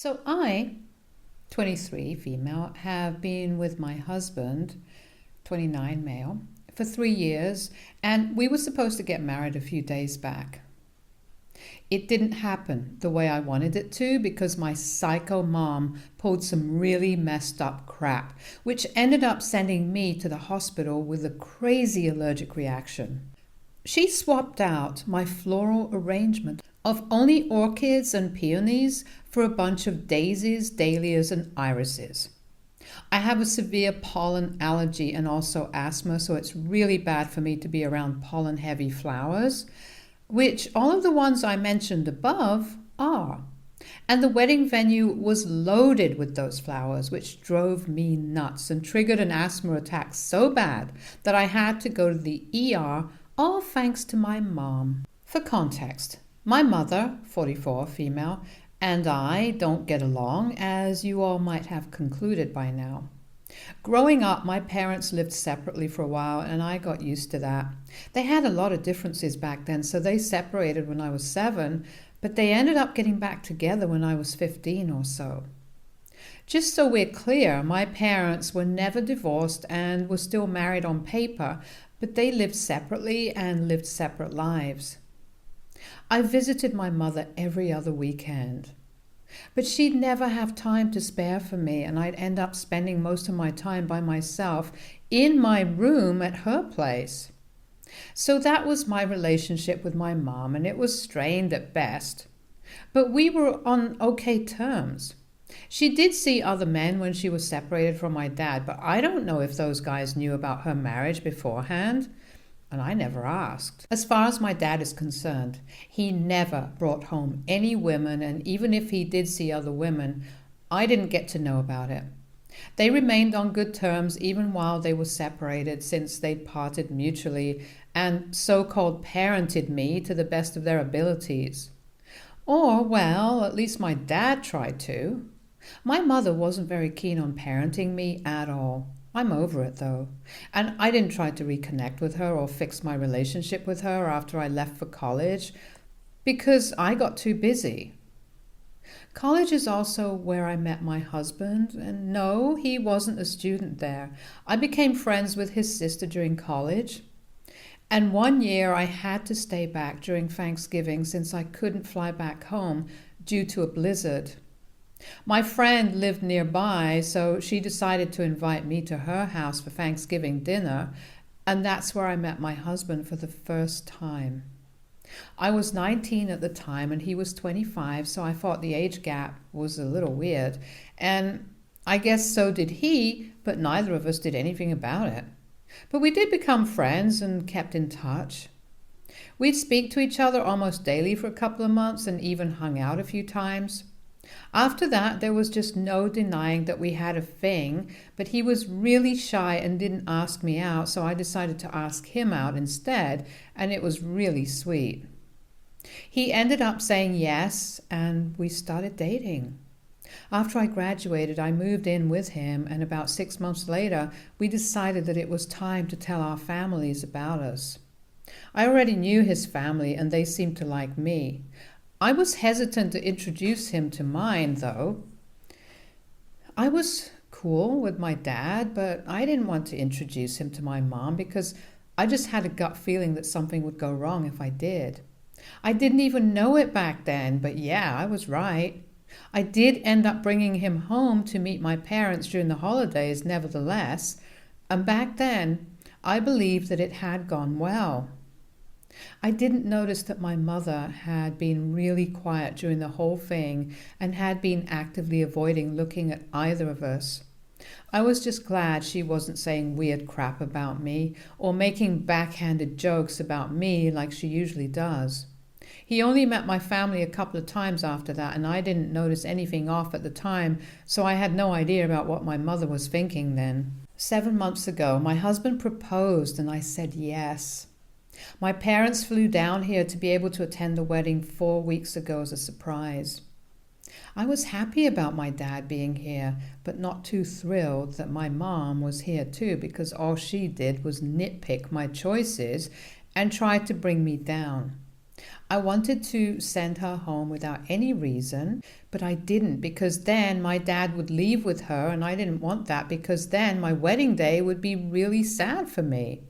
So I, 23 female, have been with my husband, 29 male, for 3 years, and we were supposed to get married a few days back. It didn't happen the way I wanted it to because my psycho mom pulled some really messed up crap, which ended up sending me to the hospital with a crazy allergic reaction. She swapped out my floral arrangement of only orchids and peonies for a bunch of daisies, dahlias, and irises. I have a severe pollen allergy and also asthma, so it's really bad for me to be around pollen-heavy flowers, which all of the ones I mentioned above are. And the wedding venue was loaded with those flowers, which drove me nuts and triggered an asthma attack so bad that I had to go to the ER, all thanks to my mom. For context, my mother, 44 female, and I don't get along, as you all might have concluded by now. Growing up, my parents lived separately for a while, and I got used to that. They had a lot of differences back then, so they separated when I was 7, but they ended up getting back together when I was 15 or so. Just so we're clear, my parents were never divorced and were still married on paper, but they lived separately and lived separate lives. I visited my mother every other weekend, but she'd never have time to spare for me, and I'd end up spending most of my time by myself in my room at her place. So that was my relationship with my mom, and it was strained at best. But we were on okay terms. She did see other men when she was separated from my dad, but I don't know if those guys knew about her marriage beforehand. And I never asked. As far as my dad is concerned, he never brought home any women, and even if he did see other women, I didn't get to know about it. They remained on good terms even while they were separated, since they'd parted mutually and so-called parented me to the best of their abilities. Or, well, at least my dad tried to. My mother wasn't very keen on parenting me at all. I'm over it, though, and I didn't try to reconnect with her or fix my relationship with her after I left for college because I got too busy. College is also where I met my husband, and no, he wasn't a student there. I became friends with his sister during college, and one year I had to stay back during Thanksgiving since I couldn't fly back home due to a blizzard. My friend lived nearby, so she decided to invite me to her house for Thanksgiving dinner, and that's where I met my husband for the first time. I was 19 at the time, and he was 25, so I thought the age gap was a little weird, and I guess so did he, but neither of us did anything about it. But we did become friends and kept in touch. We'd speak to each other almost daily for a couple of months and even hung out a few times. After that, there was just no denying that we had a thing, but he was really shy and didn't ask me out, so I decided to ask him out instead, and it was really sweet. He ended up saying yes, and we started dating. After I graduated, I moved in with him, and about 6 months later, we decided that it was time to tell our families about us. I already knew his family, and they seemed to like me. I was hesitant to introduce him to mine, though. I was cool with my dad, but I didn't want to introduce him to my mom because I just had a gut feeling that something would go wrong if I did. I didn't even know it back then, but yeah, I was right. I did end up bringing him home to meet my parents during the holidays, nevertheless, and back then I believed that it had gone well. I didn't notice that my mother had been really quiet during the whole thing and had been actively avoiding looking at either of us. I was just glad she wasn't saying weird crap about me or making backhanded jokes about me like she usually does. He only met my family a couple of times after that, and I didn't notice anything off at the time, so I had no idea about what my mother was thinking then. 7 months ago, my husband proposed and I said yes. My parents flew down here to be able to attend the wedding 4 weeks ago as a surprise. I was happy about my dad being here, but not too thrilled that my mom was here too, because all she did was nitpick my choices and tried to bring me down. I wanted to send her home without any reason, but I didn't because then my dad would leave with her, and I didn't want that because then my wedding day would be really sad for me.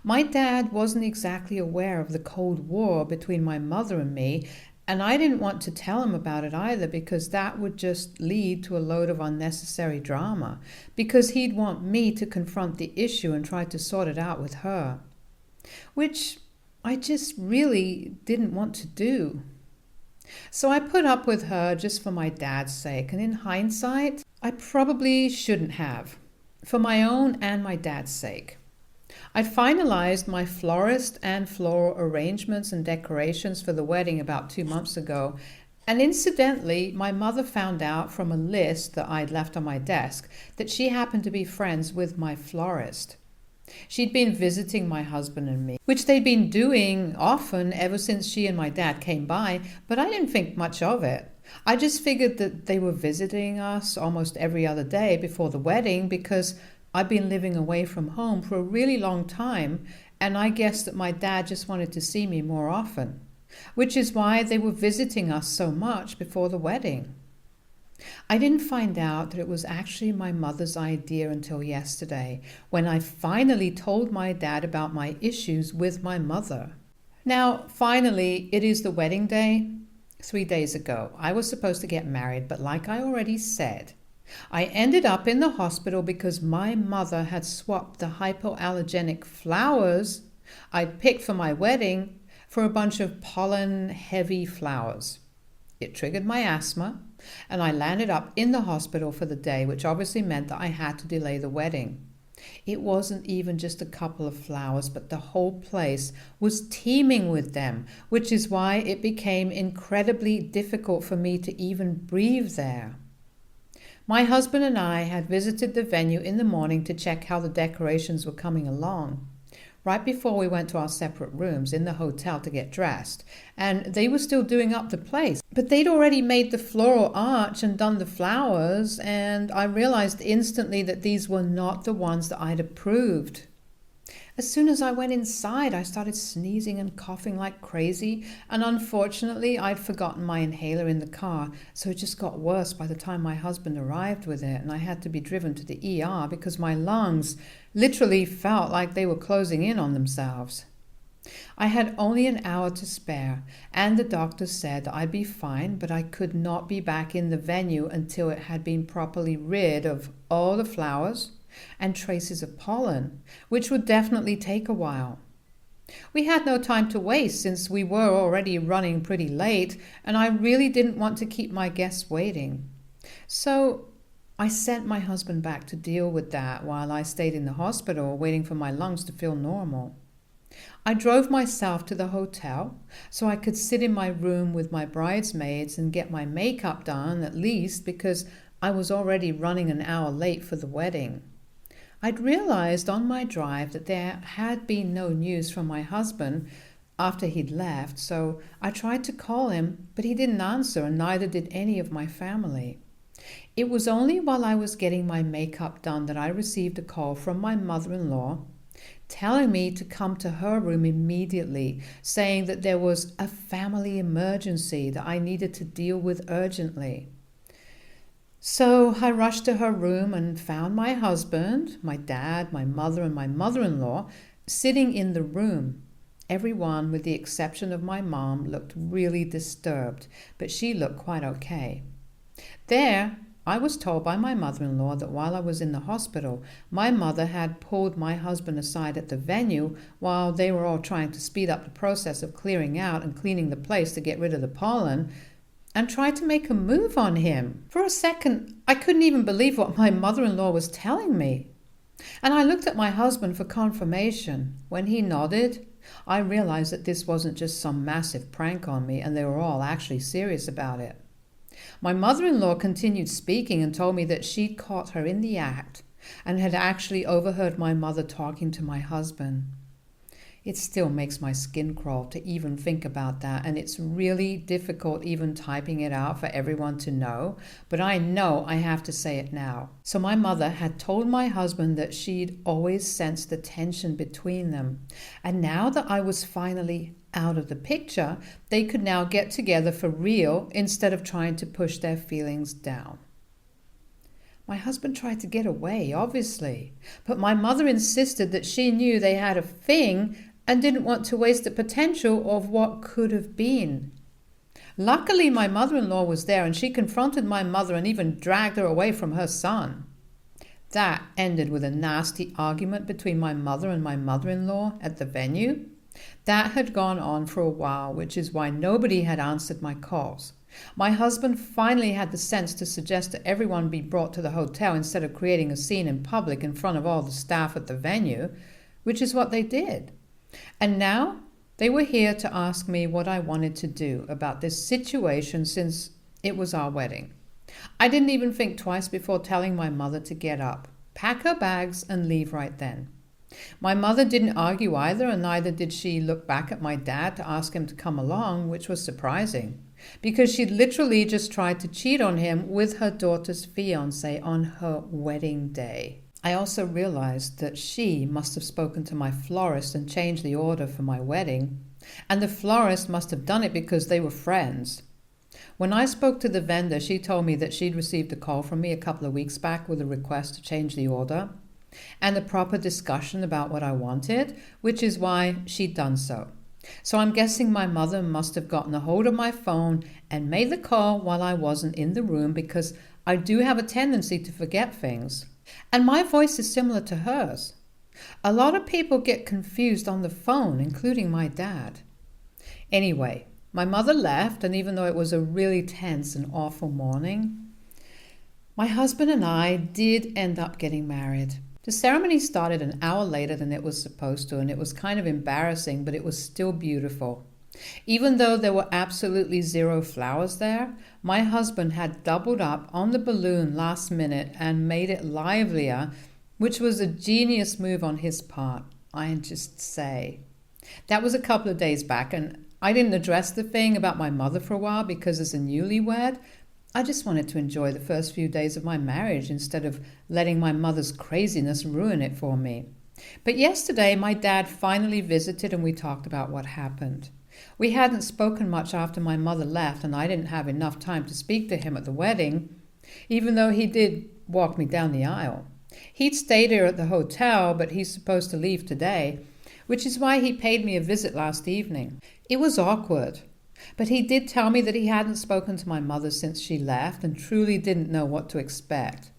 My dad wasn't exactly aware of the Cold War between my mother and me, and I didn't want to tell him about it either because that would just lead to a load of unnecessary drama, because he'd want me to confront the issue and try to sort it out with her, which I just really didn't want to do. So I put up with her just for my dad's sake, and in hindsight, I probably shouldn't have, for my own and my dad's sake. I'd finalized my florist and floral arrangements and decorations for the wedding about 2 months ago, and incidentally, my mother found out from a list that I'd left on my desk that she happened to be friends with my florist. She'd been visiting my husband and me, which they'd been doing often ever since she and my dad came by, but I didn't think much of it. I just figured that they were visiting us almost every other day before the wedding because I'd been living away from home for a really long time, and I guessed that my dad just wanted to see me more often, which is why they were visiting us so much before the wedding. I didn't find out that it was actually my mother's idea until yesterday, when I finally told my dad about my issues with my mother. Now, finally, it is the wedding day. 3 days ago, I was supposed to get married, but like I already said, I ended up in the hospital because my mother had swapped the hypoallergenic flowers I'd picked for my wedding for a bunch of pollen-heavy flowers. It triggered my asthma, and I landed up in the hospital for the day, which obviously meant that I had to delay the wedding. It wasn't even just a couple of flowers, but the whole place was teeming with them, which is why it became incredibly difficult for me to even breathe there. My husband and I had visited the venue in the morning to check how the decorations were coming along, right before we went to our separate rooms in the hotel to get dressed, and they were still doing up the place. But they'd already made the floral arch and done the flowers, and I realized instantly that these were not the ones that I'd approved. As soon as I went inside, I started sneezing and coughing like crazy, and unfortunately, I'd forgotten my inhaler in the car, so it just got worse by the time my husband arrived with it, and I had to be driven to the ER because my lungs literally felt like they were closing in on themselves. I had only an hour to spare, and the doctor said that I'd be fine, but I could not be back in the venue until it had been properly rid of all the flowers and traces of pollen, which would definitely take a while. We had no time to waste since we were already running pretty late, and I really didn't want to keep my guests waiting. So I sent my husband back to deal with that while I stayed in the hospital waiting for my lungs to feel normal. I drove myself to the hotel so I could sit in my room with my bridesmaids and get my makeup done at least because I was already running an hour late for the wedding. I'd realized on my drive that there had been no news from my husband after he'd left, so I tried to call him, but he didn't answer, and neither did any of my family. It was only while I was getting my makeup done that I received a call from my mother-in-law telling me to come to her room immediately, saying that there was a family emergency that I needed to deal with urgently. So I rushed to her room and found my husband, my dad, my mother, and my mother-in-law sitting in the room. Everyone, with the exception of my mom, looked really disturbed, but she looked quite okay. There, I was told by my mother-in-law that while I was in the hospital, my mother had pulled my husband aside at the venue while they were all trying to speed up the process of clearing out and cleaning the place to get rid of the pollen, and tried to make a move on him. For a second, I couldn't even believe what my mother-in-law was telling me. And I looked at my husband for confirmation. When he nodded, I realized that this wasn't just some massive prank on me, and they were all actually serious about it. My mother-in-law continued speaking and told me that she'd caught her in the act and had actually overheard my mother talking to my husband. It still makes my skin crawl to even think about that, and it's really difficult even typing it out for everyone to know, but I know I have to say it now. So my mother had told my husband that she'd always sensed the tension between them, and now that I was finally out of the picture, they could now get together for real instead of trying to push their feelings down. My husband tried to get away, obviously, but my mother insisted that she knew they had a thing and didn't want to waste the potential of what could have been. Luckily, my mother-in-law was there and she confronted my mother and even dragged her away from her son. That ended with a nasty argument between my mother and my mother-in-law at the venue. That had gone on for a while, which is why nobody had answered my calls. My husband finally had the sense to suggest that everyone be brought to the hotel instead of creating a scene in public in front of all the staff at the venue, which is what they did. And now they were here to ask me what I wanted to do about this situation since it was our wedding. I didn't even think twice before telling my mother to get up, pack her bags, and leave right then. My mother didn't argue either, and neither did she look back at my dad to ask him to come along, which was surprising, because she'd literally just tried to cheat on him with her daughter's fiancé on her wedding day. I also realized that she must have spoken to my florist and changed the order for my wedding, and the florist must have done it because they were friends. When I spoke to the vendor, she told me that she'd received a call from me a couple of weeks back with a request to change the order and a proper discussion about what I wanted, which is why she'd done so. So I'm guessing my mother must have gotten a hold of my phone and made the call while I wasn't in the room, because I do have a tendency to forget things. And my voice is similar to hers. A lot of people get confused on the phone, including my dad. Anyway, my mother left, and even though it was a really tense and awful morning, my husband and I did end up getting married. The ceremony started an hour later than it was supposed to, and it was kind of embarrassing, but it was still beautiful. Even though there were absolutely zero flowers there, my husband had doubled up on the balloon last minute and made it livelier, which was a genius move on his part, I just say. That was a couple of days back, and I didn't address the thing about my mother for a while because as a newlywed, I just wanted to enjoy the first few days of my marriage instead of letting my mother's craziness ruin it for me. But yesterday, my dad finally visited and we talked about what happened. We hadn't spoken much after my mother left, and I didn't have enough time to speak to him at the wedding, even though he did walk me down the aisle. He'd stayed here at the hotel, but he's supposed to leave today, which is why he paid me a visit last evening. It was awkward, but he did tell me that he hadn't spoken to my mother since she left and truly didn't know what to expect.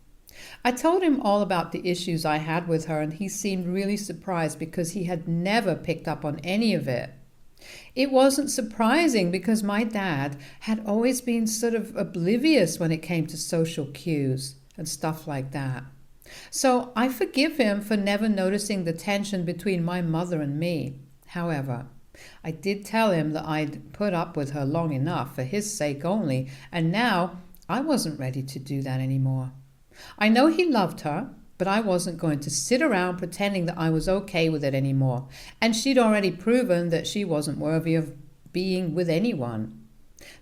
I told him all about the issues I had with her, and he seemed really surprised because he had never picked up on any of it. It wasn't surprising because my dad had always been sort of oblivious when it came to social cues and stuff like that. So I forgive him for never noticing the tension between my mother and me. However, I did tell him that I'd put up with her long enough for his sake only, and now I wasn't ready to do that anymore. I know he loved her, but I wasn't going to sit around pretending that I was okay with it anymore, and she'd already proven that she wasn't worthy of being with anyone,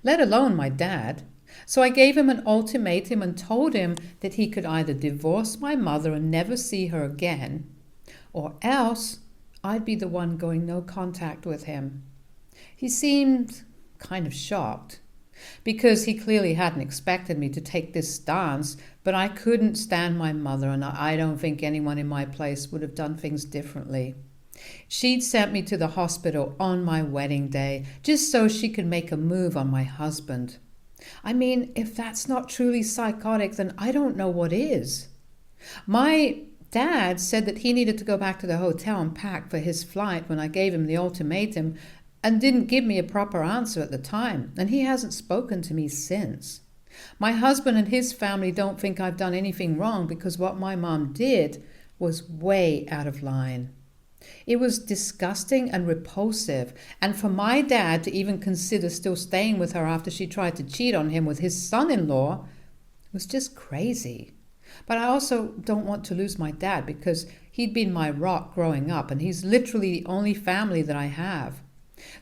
let alone my dad. So I gave him an ultimatum and told him that he could either divorce my mother and never see her again, or else I'd be the one going no contact with him. He seemed kind of shocked, because he clearly hadn't expected me to take this stance, but I couldn't stand my mother, and I don't think anyone in my place would have done things differently. She'd sent me to the hospital on my wedding day just so she could make a move on my husband. I mean, if that's not truly psychotic, then I don't know what is. My dad said that he needed to go back to the hotel and pack for his flight when I gave him the ultimatum, and didn't give me a proper answer at the time, and he hasn't spoken to me since. My husband and his family don't think I've done anything wrong because what my mom did was way out of line. It was disgusting and repulsive, and for my dad to even consider still staying with her after she tried to cheat on him with his son-in-law was just crazy. But I also don't want to lose my dad because He'd been my rock growing up, and he's literally the only family that I have.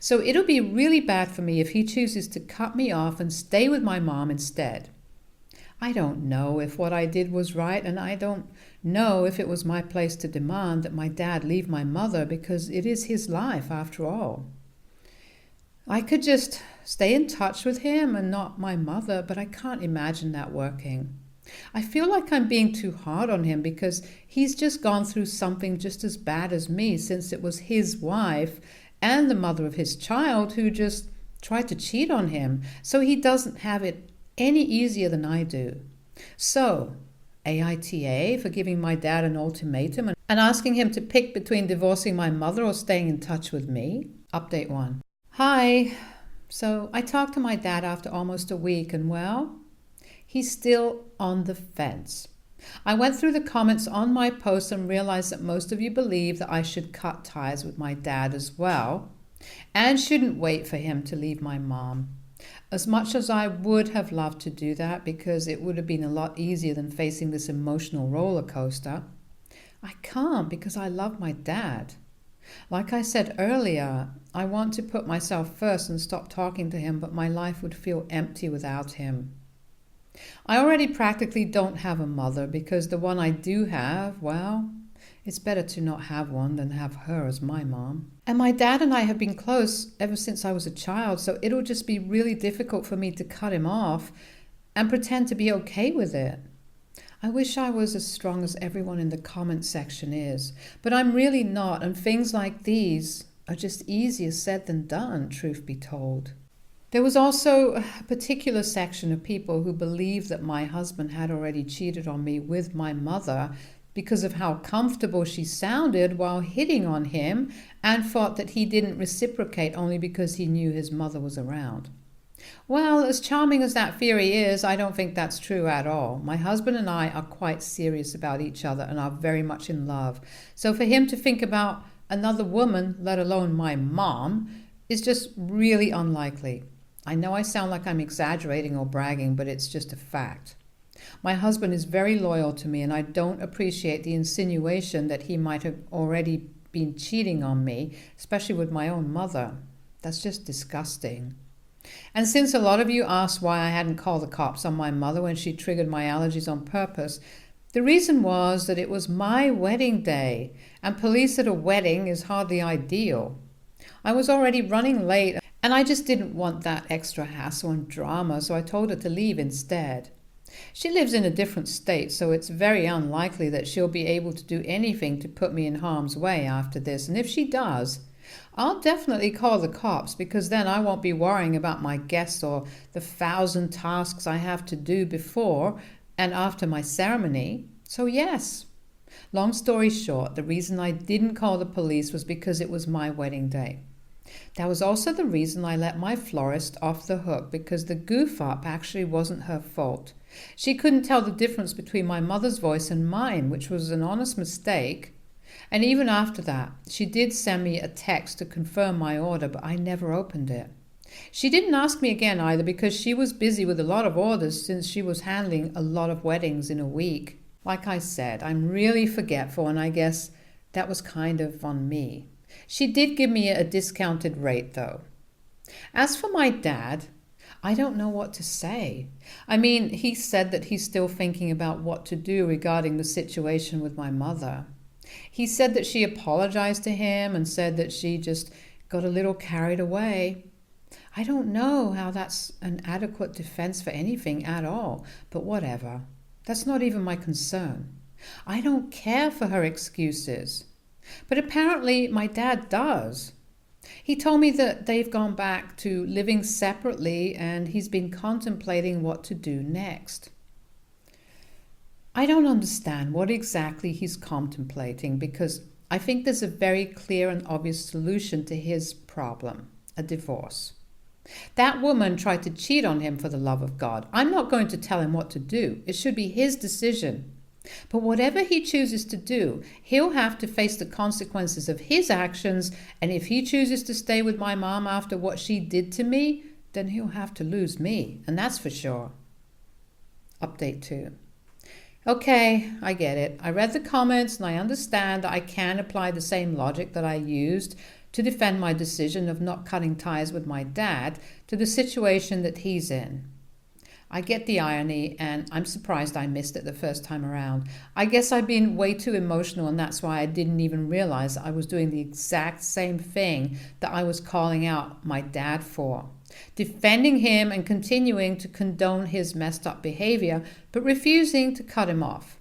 So it'll be really bad for me if he chooses to cut me off and stay with my mom instead. I don't know if what I did was right, and I don't know if it was my place to demand that my dad leave my mother, because it is his life after all. I could just stay in touch with him and not my mother, but I can't imagine that working. I feel like I'm being too hard on him because he's just gone through something just as bad as me, since it was his wife and the mother of his child who just tried to cheat on him, so he doesn't have it any easier than I do. So, AITA for giving my dad an ultimatum and asking him to pick between divorcing my mother or staying in touch with me. Update 1. Hi. So I talked to my dad after almost a week, and well, he's still on the fence. I went through the comments on my post and realized that most of you believe that I should cut ties with my dad as well and shouldn't wait for him to leave my mom. As much as I would have loved to do that, because it would have been a lot easier than facing this emotional roller coaster, I can't because I love my dad. Like I said earlier, I want to put myself first and stop talking to him, but my life would feel empty without him. I already practically don't have a mother because the one I do have, well, it's better to not have one than have her as my mom. And my dad and I have been close ever since I was a child, so it'll just be really difficult for me to cut him off and pretend to be okay with it. I wish I was as strong as everyone in the comment section is, but I'm really not, and things like these are just easier said than done, truth be told. There was also a particular section of people who believed that my husband had already cheated on me with my mother because of how comfortable she sounded while hitting on him, and thought that he didn't reciprocate only because he knew his mother was around. Well, as charming as that theory is, I don't think that's true at all. My husband and I are quite serious about each other and are very much in love. So for him to think about another woman, let alone my mom, is just really unlikely. I know I sound like I'm exaggerating or bragging, but it's just a fact. My husband is very loyal to me, and I don't appreciate the insinuation that he might have already been cheating on me, especially with my own mother. That's just disgusting. And since a lot of you asked why I hadn't called the cops on my mother when she triggered my allergies on purpose, the reason was that it was my wedding day, and police at a wedding is hardly ideal. I was already running late, and I just didn't want that extra hassle and drama, so I told her to leave instead. She lives in a different state, so it's very unlikely that she'll be able to do anything to put me in harm's way after this, and if she does, I'll definitely call the cops, because then I won't be worrying about my guests or the 1,000 tasks I have to do before and after my ceremony. So yes, long story short, the reason I didn't call the police was because it was my wedding day. That was also the reason I let my florist off the hook, because the goof up actually wasn't her fault. She couldn't tell the difference between my mother's voice and mine, which was an honest mistake. And even after that, she did send me a text to confirm my order, but I never opened it. She didn't ask me again either, because she was busy with a lot of orders since she was handling a lot of weddings in a week. Like I said, I'm really forgetful, and I guess that was kind of on me. She did give me a discounted rate, though. As for my dad, I don't know what to say. I mean, he said that he's still thinking about what to do regarding the situation with my mother. He said that she apologized to him and said that she just got a little carried away. I don't know how that's an adequate defense for anything at all, but whatever. That's not even my concern. I don't care for her excuses. But apparently my dad does. He told me that they've gone back to living separately and he's been contemplating what to do next. I don't understand what exactly he's contemplating, because I think there's a very clear and obvious solution to his problem: a divorce. That woman tried to cheat on him, for the love of God. I'm not going to tell him what to do. It should be his decision. But whatever he chooses to do, he'll have to face the consequences of his actions, and if he chooses to stay with my mom after what she did to me, then he'll have to lose me, and that's for sure. Update 2. Okay, I get it. I read the comments and I understand that I can apply the same logic that I used to defend my decision of not cutting ties with my dad to the situation that he's in. I get the irony, and I'm surprised I missed it the first time around. I guess I've been way too emotional, and that's why I didn't even realize I was doing the exact same thing that I was calling out my dad for. Defending him and continuing to condone his messed up behavior, but refusing to cut him off.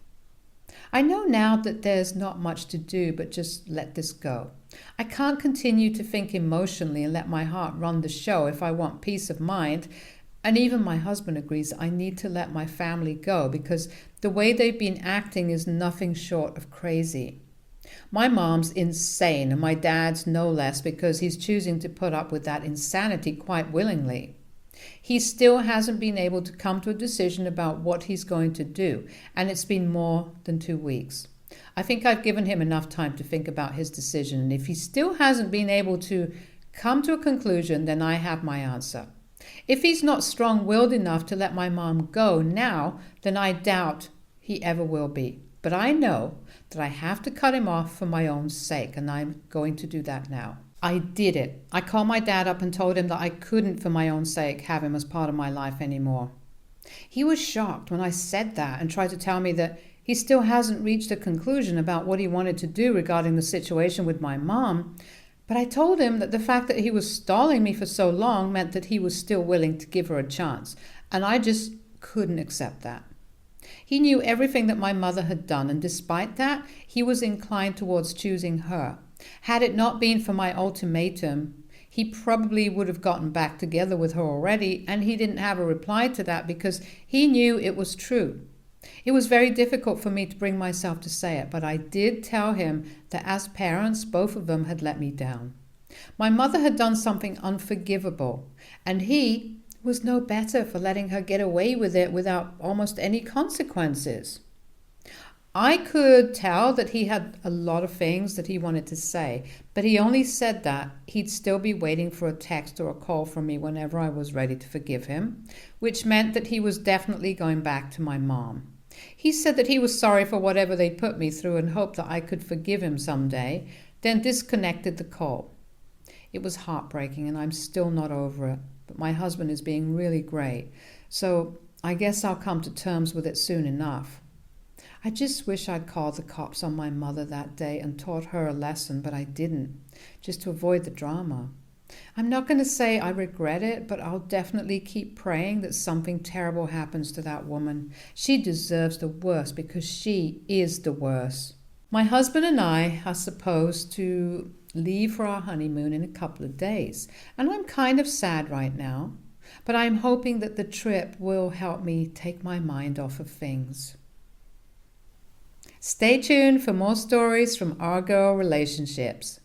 I know now that there's not much to do but just let this go. I can't continue to think emotionally and let my heart run the show if I want peace of mind. And even my husband agrees I need to let my family go because the way they've been acting is nothing short of crazy. My mom's insane and my dad's no less because he's choosing to put up with that insanity quite willingly. He still hasn't been able to come to a decision about what he's going to do, and it's been more than 2 weeks. I think I've given him enough time to think about his decision, and if he still hasn't been able to come to a conclusion, then I have my answer. If he's not strong-willed enough to let my mom go now, then I doubt he ever will be. But I know that I have to cut him off for my own sake, and I'm going to do that now. I did it. I called my dad up and told him that I couldn't, for my own sake, have him as part of my life anymore. He was shocked when I said that and tried to tell me that he still hasn't reached a conclusion about what he wanted to do regarding the situation with my mom. But I told him that the fact that he was stalling me for so long meant that he was still willing to give her a chance, and I just couldn't accept that. He knew everything that my mother had done, and despite that, he was inclined towards choosing her. Had it not been for my ultimatum, he probably would have gotten back together with her already, and he didn't have a reply to that because he knew it was true. It was very difficult for me to bring myself to say it, but I did tell him that as parents, both of them had let me down. My mother had done something unforgivable, and he was no better for letting her get away with it without almost any consequences. I could tell that he had a lot of things that he wanted to say, but he only said that he'd still be waiting for a text or a call from me whenever I was ready to forgive him, which meant that he was definitely going back to my mom. He said that he was sorry for whatever they'd put me through and hoped that I could forgive him someday, then disconnected the call. It was heartbreaking and I'm still not over it, but my husband is being really great, so I guess I'll come to terms with it soon enough. I just wish I'd called the cops on my mother that day and taught her a lesson, but I didn't, just to avoid the drama. I'm not going to say I regret it, but I'll definitely keep praying that something terrible happens to that woman. She deserves the worst because she is the worst. My husband and I are supposed to leave for our honeymoon in a couple of days, and I'm kind of sad right now, but I'm hoping that the trip will help me take my mind off of things. Stay tuned for more stories from Our Girl Relationships.